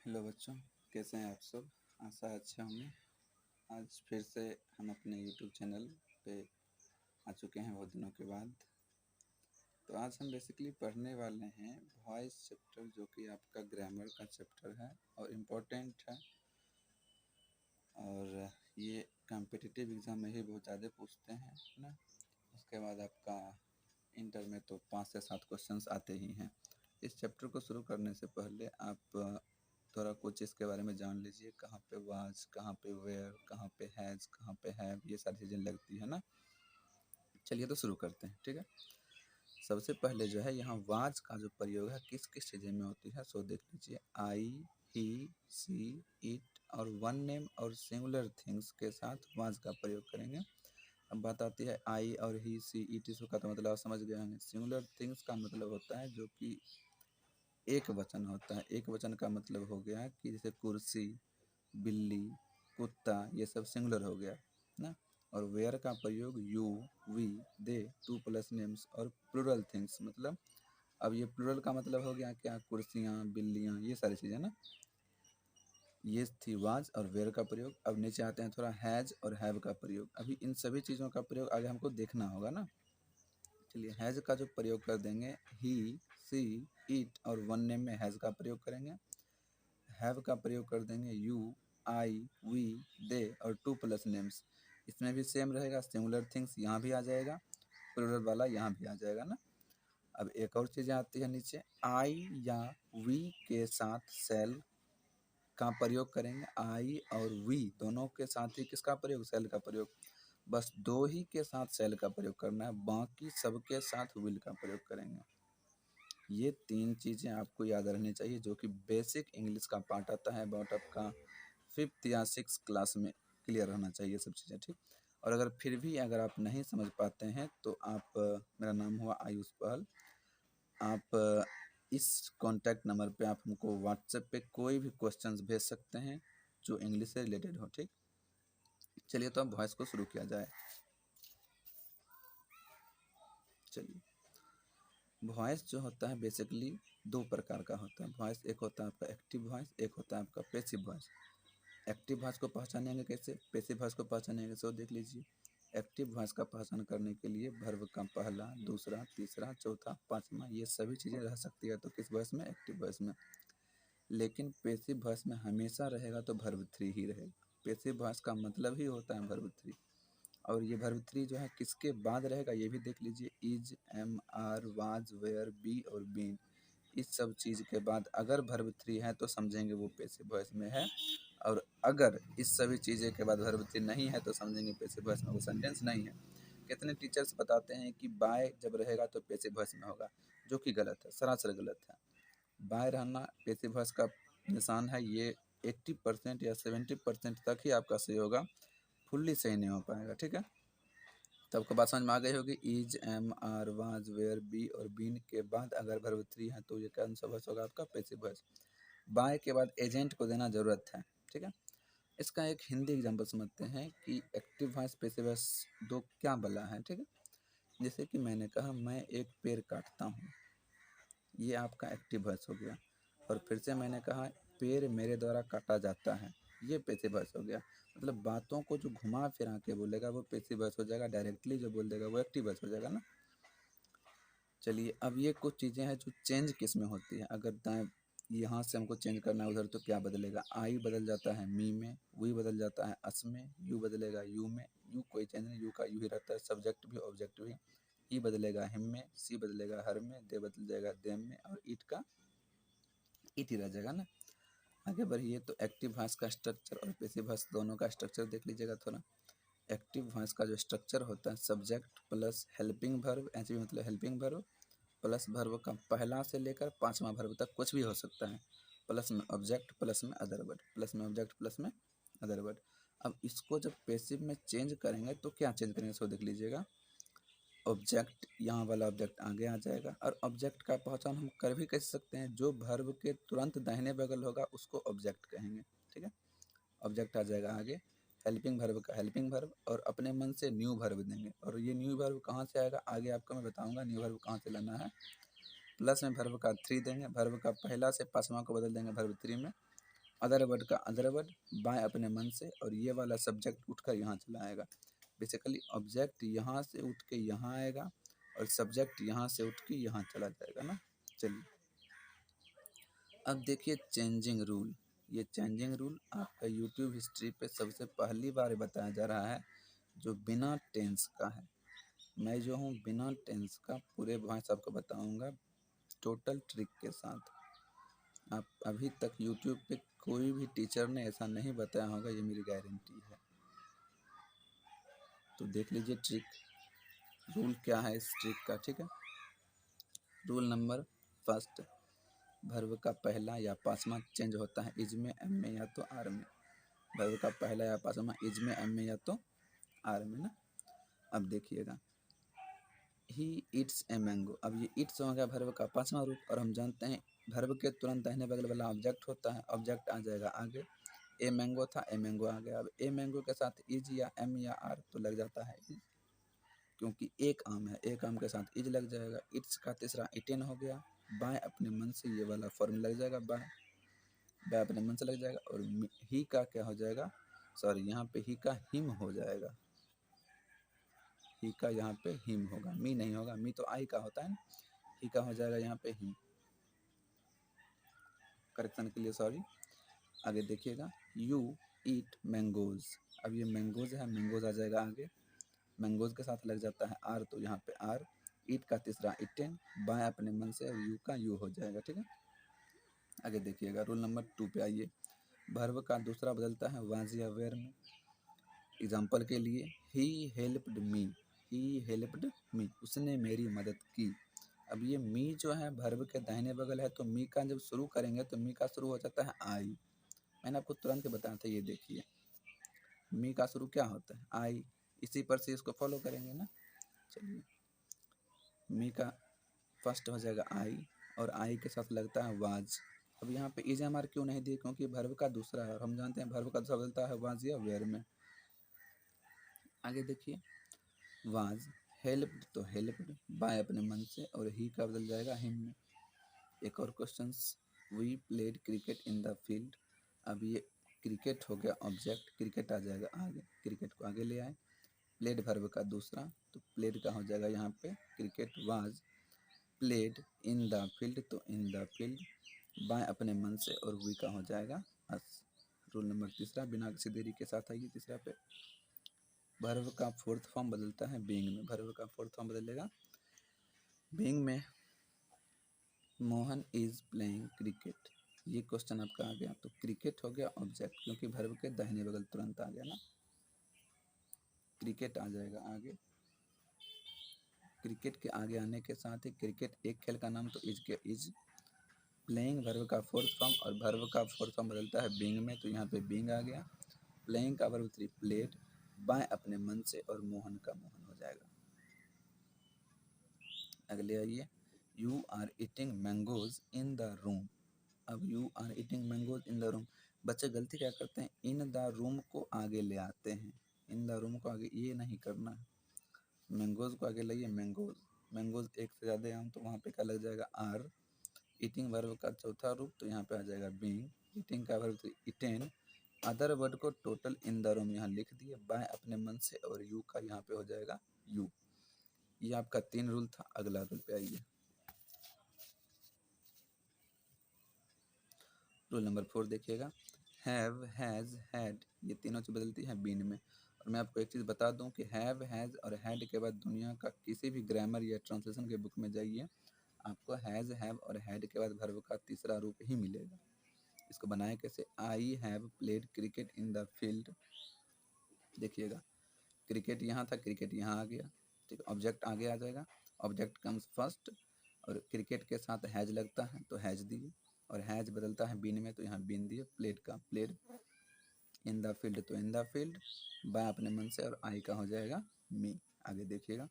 Hello बच्चों, कैसे हैं आप सब। आशा है अच्छे होंगे। आज फिर से हम अपने यूट्यूब चैनल पे आ चुके हैं बहुत दिनों के बाद। तो आज हम बेसिकली पढ़ने वाले हैं वॉइस चैप्टर, जो कि आपका ग्रामर का चैप्टर है और इम्पोर्टेंट है। और ये कॉम्पिटिटिव एग्ज़ाम में ही बहुत ज़्यादा पूछते हैं ना। उसके बाद आपका इंटर में तो 5 से 7 क्वेश्चंस आते ही हैं। इस चैप्टर को शुरू करने से पहले आप थोड़ा कुछ इसके बारे में जान लीजिए। कहाँ पे वाज, कहाँ पे वेयर, कहाँ पे हैज़, कहाँ पे हैव, ये सारी चीज़ें लगती है ना। चलिए तो शुरू करते हैं, ठीक है। सबसे पहले जो है यहाँ वाज का जो प्रयोग है किस किस चीज़ें में होती है सो देख लीजिए। आई, ही, सी, इट और वन नेम और सिंगुलर थिंग्स के साथ वाज का प्रयोग करेंगे। अब बात आती है आई और ही, सी, इट, इसका तो मतलब आप समझ गए होंगे। सिंगुलर थिंग्स का मतलब होता है जो कि एक वचन होता है। एक वचन का मतलब हो गया कि जैसे कुर्सी, बिल्ली, कुत्ता, ये सब सिंगुलर हो गया ना। और वेयर का प्रयोग you, we, they, two plus names और प्लूरल थिंग्स, मतलब अब ये प्लूरल का मतलब हो गया क्या, कुर्सियाँ, बिल्लियाँ, ये सारी चीज़ें ना। ये थी वाज और वेयर का प्रयोग। अब नीचे आते हैं थोड़ा हैज और हैव का प्रयोग। अभी इन सभी चीज़ों का प्रयोग आगे हमको देखना होगा ना। चलिए हैज़ का जो प्रयोग कर देंगे, ही, सी, इट और वन नेम में हैज़ का प्रयोग करेंगे। हैव का प्रयोग कर देंगे यू, आई, वी, दे और टू प्लस नेम्स। इसमें भी सेम रहेगा, सिंगुलर थिंग्स यहाँ भी आ जाएगा, प्लूरल वाला यहाँ भी आ जाएगा ना। अब एक और चीज़ आती है नीचे, आई या वी के साथ सेल का प्रयोग करेंगे। आई और वी दोनों के साथ ही किसका प्रयोग, सेल का प्रयोग। बस दो ही के साथ सेल का प्रयोग करना है, बाकी सबके साथ विल का प्रयोग करेंगे। ये तीन चीज़ें आपको याद रहनी चाहिए, जो कि बेसिक इंग्लिश का पार्ट आता है। अबाउट आपका 5th या 6th क्लास में क्लियर रहना चाहिए सब चीज़ें, ठीक। और अगर फिर भी अगर आप नहीं समझ पाते हैं तो आप मेरा नाम हुआ आयुष पहल। आप इस कॉन्टैक्ट नंबर पे आप हमको व्हाट्सएप पे कोई भी क्वेश्चंस भेज सकते हैं जो इंग्लिश से रिलेटेड हो, ठीक। चलिए तो अब वॉइस को शुरू किया जाए। चलिए, वॉइस जो होता है बेसिकली दो प्रकार का होता है वॉइस। एक होता है आपका एक्टिव वॉइस, एक होता है आपका पैसिव वॉइस। एक्टिव वॉइस को पहचानेंगे कैसे, पैसिव वॉइस को पहचानेंगे कैसे, वो देख लीजिए। एक्टिव वॉइस का पहचान करने के लिए वर्ब का पहला, दूसरा, तीसरा, चौथा, पाँचवा, ये सभी चीज़ें रह सकती है तो किस वॉइस में, एक्टिव वॉइस में। लेकिन पैसिव वॉइस में हमेशा रहेगा तो वर्ब थ्री ही रहेगा। पैसिव वॉइस का मतलब ही होता है वर्ब थ्री। और ये वर्ब थ्री जो है किसके बाद रहेगा ये भी देख लीजिए। Is, am, are, was, were, be और बीन, इस सब चीज़ के बाद अगर वर्ब थ्री है तो समझेंगे वो पैसिव वॉइस में है। और अगर इस सभी चीज़ें के बाद वर्ब थ्री नहीं है तो समझेंगे पैसिव वॉइस में वो सेंटेंस नहीं है। कितने टीचर्स बताते हैं कि बाय जब रहेगा तो पैसिव वॉइस में होगा, जो कि गलत है, सरासर गलत है। बाय रहना पैसिव वॉइस का निशान है। ये 80% या 70% तक ही आपका सही होगा, फुल्ली सही नहीं हो पाएगा, ठीक है। तो आपको बात समझ में आ गई होगी। Is, am, are, was, were, be और बीन के बाद अगर वर्ब थ्री है तो ये कौन सा वॉइस होगा, आपका पैसिव वॉइस। बाय के बाद एजेंट को देना ज़रूरत है, ठीक है। इसका एक हिंदी एग्जाम्पल समझते हैं कि एक्टिव वॉइस पैसिव वॉइस दो क्या बला है, ठीक है। जैसे कि मैंने कहा मैं एक पेड़ काटता हूँ, ये आपका एक्टिव वॉइस हो गया। और फिर से मैंने कहा पेड़ मेरे द्वारा काटा जाता है, ये पैसिव वॉइस हो गया। मतलब बातों को जो घुमा फिरा के बोलेगा वो पैसिव वॉइस हो जाएगा, डायरेक्टली जो बोल देगा वो एक्टिव वॉइस हो जाएगा ना। चलिए, अब ये कुछ चीज़ें हैं जो चेंज किस में होती है। अगर दाएँ यहाँ से हमको चेंज करना है उधर तो क्या बदलेगा, आई बदल जाता है मी में, वी बदल जाता है अस में, यू बदलेगा यू में, यू कोई चेंज नहीं, यू का यू ही रहता है, सब्जेक्ट भी ऑब्जेक्ट भी। ई बदलेगा हिम में, सी बदलेगा हर में, दे बदल जाएगा देम में और इट का इट ही रह जाएगा ना। आगे बढ़िए तो एक्टिव वॉइस का स्ट्रक्चर और पैसिव वॉइस दोनों का स्ट्रक्चर देख लीजिएगा थोड़ा। एक्टिव वॉइस का जो स्ट्रक्चर होता है सब्जेक्ट प्लस हेल्पिंग वर्ब, ऐसे भी मतलब हेल्पिंग वर्ब प्लस वर्ब का पहला से लेकर पाँचवा वर्ब तक कुछ भी हो सकता है, प्लस में ऑब्जेक्ट प्लस में अदर वर्ड, प्लस में ऑब्जेक्ट प्लस में अदर वर्ड। अब इसको जब पैसिव में चेंज करेंगे तो क्या चेंज करेंगे इसको देख लीजिएगा। ऑब्जेक्ट, यहाँ वाला ऑब्जेक्ट आगे आ जाएगा। और ऑब्जेक्ट का पहचान हम कर भी कैसे सकते हैं, जो वर्ब के तुरंत दाहिने बगल होगा उसको ऑब्जेक्ट कहेंगे, ठीक है। ऑब्जेक्ट आ जाएगा आगे, हेल्पिंग वर्ब का हेल्पिंग वर्ब और अपने मन से न्यू वर्ब देंगे। और ये न्यू वर्ब कहाँ से आएगा आगे आपको मैं बताऊंगा न्यू वर्ब कहाँ से लाना है। प्लस में वर्ब का थ्री देंगे, वर्ब का पहला से पाँचवा को बदल देंगे वर्ब थ्री में। अदर वर्ड का अदर वर्ड, बाय अपने मन से, और ये वाला सब्जेक्ट उठकर यहाँ चला आएगा। बेसिकली ऑब्जेक्ट यहाँ से उठ के यहाँ आएगा और सब्जेक्ट यहाँ से उठ के यहाँ चला जाएगा ना। चलिए अब देखिए चेंजिंग रूल। ये चेंजिंग रूल आपका यूट्यूब हिस्ट्री पे सबसे पहली बार बताया जा रहा है, जो बिना टेंस का है। मैं जो हूँ बिना टेंस का पूरे वॉइस आपको बताऊंगा टोटल ट्रिक के साथ। आप अभी तक यूट्यूब पे कोई भी टीचर ने ऐसा नहीं बताया होगा, ये मेरी गारंटी है। तो देख लीजिए ट्रिक, रूल क्या है इस ट्रिक का, ठीक है। रूल नंबर फर्स्ट, वर्ब का पहला या पांचवा चेंज होता है इज में, एम में या तो आर में। वर्ब का पहला या पांचवा इज में, एम में या तो आर में ना। अब देखिएगा ही इट्स ए मैंगो। अब ये इट्स हो गया वर्ब का पांचवा रूप, और हम जानते हैं वर्ब के तुरंत दाहिने बगल वाला ऑब्जेक्ट होता है, ऑब्जेक्ट आ जाएगा आगे। ए मैंगो था, ए मैंगो आ गया। अब ए मैंगो के साथ इज या एम या आर तो लग जाता है इज, क्योंकि एक आम है, एक आम के साथ इज लग जाएगा। इट्स का तीसरा इटेन हो गया। बाय अपने मन से ये वाला फॉर्म लग जाएगा, बाय बाय अपने मन से लग जाएगा। और ही का क्या हो जाएगा, सॉरी यहाँ पे ही का हिम हो जाएगा। ही का यहाँ पे हिम होगा, मी नहीं होगा, मी तो आई का होता है ना। ही का हो जाएगा यहाँ पे हिम, करेक्शन के लिए सॉरी। आगे देखिएगा यू ईट मैंगोज। अब ये मैंगोज है, मैंगोज आ जाएगा आगे, मैंगोज के साथ लग जाता है आर, तो यहाँ पे आर। ईट का तीसरा इटेन, बाय अपने मन से, और यू का यू हो जाएगा, ठीक है। आगे देखिएगा रूल नंबर 2 पे आइए। वर्ब का दूसरा बदलता है वाज या वेयर में। एग्जाम्पल के लिए he helped me, he helped me, उसने मेरी मदद की। अब ये मी जो है वर्ब के दाहिने बगल है, तो मी का जब शुरू करेंगे तो मी का शुरू हो जाता है आई। मैंने आपको तुरंत बताया था, ये देखिए मी का शुरू क्या होता है आई, इसी पर से इसको फॉलो करेंगे ना। चलिए मी का फर्स्ट हो जाएगा आई, और आई के साथ लगता है वाज। अब यहाँ पे इज एम आर क्यों नहीं दिए, क्योंकि वर्ब का दूसरा है, और हम जानते हैं वर्ब का दूसरा बदलता है वाज या वेयर में। आगे देखिए वाज हेल्प्ड, तो हेल्प्ड बाय अपने मन से, और ही का बदल जाएगा हिम में। एक और question, we played cricket in the field. अब ये क्रिकेट हो गया ऑब्जेक्ट, क्रिकेट आ जाएगा आगे, क्रिकेट को आगे ले आए। प्लेड वर्ब का दूसरा, तो प्लेड का हो जाएगा यहाँ पे cricket was played in the field, तो इन द फील्ड बाय अपने मन से, और वी का हो जाएगा अस। रूल नंबर तीसरा, बिना किसी देरी के साथ आइए तीसरा पे। वर्ब का फोर्थ फॉर्म बदलता है बीइंग में। वर्ब का फोर्थ फॉर्म बदलेगा बीइंग में। मोहन इज प्लेइंग क्रिकेट, ये क्वेश्चन आपका आ गया, तो क्रिकेट हो गया ऑब्जेक्ट, क्योंकि वर्ब के दाहिने बगल तुरंत आ गया ना, क्रिकेट आ जाएगा आगे। क्रिकेट के आगे आने के साथ ही क्रिकेट एक खेल का नाम, तो इज के इज। प्लेइंग वर्ब का फोर्थ फॉर्म, और वर्ब का फोर्थ फॉर्म बदलता है बीइंग में, तो यहाँ पे बीइंग आ गया। प्लेइंग का वर्ब 3 प्लेड, बाय अपने मन से, और मोहन का मोहन हो जाएगा। अगले आइए, you are eating mangoes in the room. अब you are eating mangoes in the room, बच्चे गलती क्या करते हैं, इन द रूम को आगे ले आते हैं। इन द रूम को आगे ये नहीं करना है, मैंगोज को आगे लाइए, मैंगोज। मैंगोज एक से ज़्यादा है हम, तो वहाँ पे क्या लग जाएगा आर। ईटिंग वर्ब का चौथा रूप, तो यहाँ पे आ जाएगा बीइंग। ईटिंग का वर्ब तो इटेन। अदर वर्ड को टोटल इन द रूम यहाँ लिख दिए, बाय अपने मन से, और यू का यहाँ पे हो जाएगा यू। ये आपका 3 रूल था। अगला रूल पे आइए, रूल नंबर 4 देखिएगा। हैव, हैज़, हैड, ये तीनों चीज़ बदलती है बीन में। और मैं आपको एक चीज़ बता दूं कि हैव, हैज़ और हैड के बाद दुनिया का किसी भी ग्रामर या ट्रांसलेशन के बुक में जाइए, आपको हैज़, हैव और हैड के बाद वर्ब का तीसरा रूप ही मिलेगा। इसको बनाए कैसे, I have played cricket in the field. देखिएगा क्रिकेट यहाँ था, क्रिकेट यहाँ आ गया, ठीक है, ऑब्जेक्ट आगे आ जाएगा, ऑब्जेक्ट कम्स फर्स्ट, और क्रिकेट के साथ हैज लगता है तो हैज दिए, और हैज बदलता है बीन में, तो यहाँ बीन दिए। प्लेड का प्लेड, इन द फील्ड तो इन द फील्ड, बाय अपने मन से, और आई का हो जाएगा मी। आगे देखिएगा,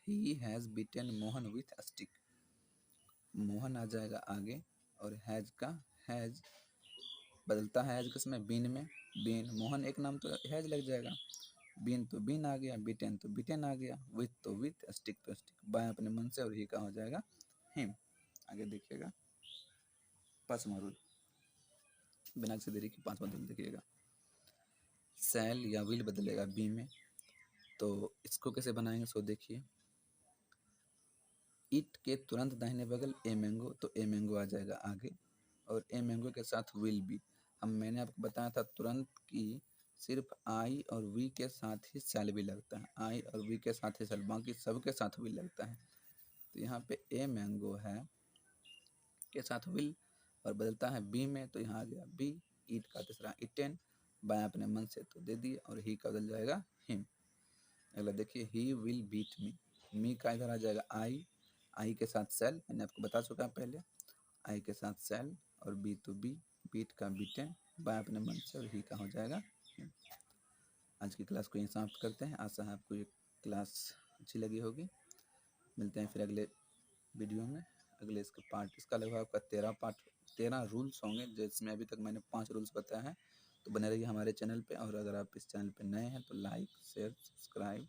he has beaten Mohan with stick. Mohan आ जाएगा आगे, और हैज का हैज बदलता है हैज किसमें, बीन में। बीन, मोहन एक नाम तो हैज लग जाएगा, बीन तो बीन आ गया, बीटेन तो बीटेन आ गया, विथ तो विथ, स्टिक तो स्टिक, बाय अपने मन से, और ही का हो जाएगा हिम। आगे देखिएगा पांचवा रूल, बिना किसी देरी के 5वां रूल देखिएगा। शैल या विल बदलेगा बी में, तो इसको कैसे बनाएंगे सो देखिए। इट के तुरंत दाहिने बगल ए मैंगो, तो ए मैंगो आ जाएगा आगे, और ए मैंगो के साथ विल बी। मैंने आपको बताया था तुरंत कि सिर्फ आई और वी के साथ ही शैल भी लगता है, आई और वी के साथ ही शैल, बाकी सबके साथ विल लगता है। तो यहाँ पे ए मैंगो है के साथ विल और बदलता है बी में, तो यहाँ आ गया बी। ईट का तीसरा इटेन, बाया अपने मन से तो दे दिए, और ही का बदल जाएगा हिम। अगला देखिए, ही विल बीट मी का इधर आ जाएगा आई के साथ सेल, मैंने आपको बता चुका पहले, आई के साथ सेल और बी तो बी, बीट का बीटेन, बाय अपने मन से, और ही का हो जाएगा हिम। आज की क्लास को यहीं समाप्त करते हैं। आशा है आपको ये क्लास अच्छी लगी होगी। मिलते हैं फिर अगले वीडियो में। अगले इसका पार्ट, इसका लगभग आपका 13 रूल्स होंगे, जिसमें अभी तक मैंने 5 रूल्स बताए हैं। तो बने रहिए हमारे चैनल पे, और अगर आप इस चैनल पे नए हैं तो लाइक शेयर सब्सक्राइब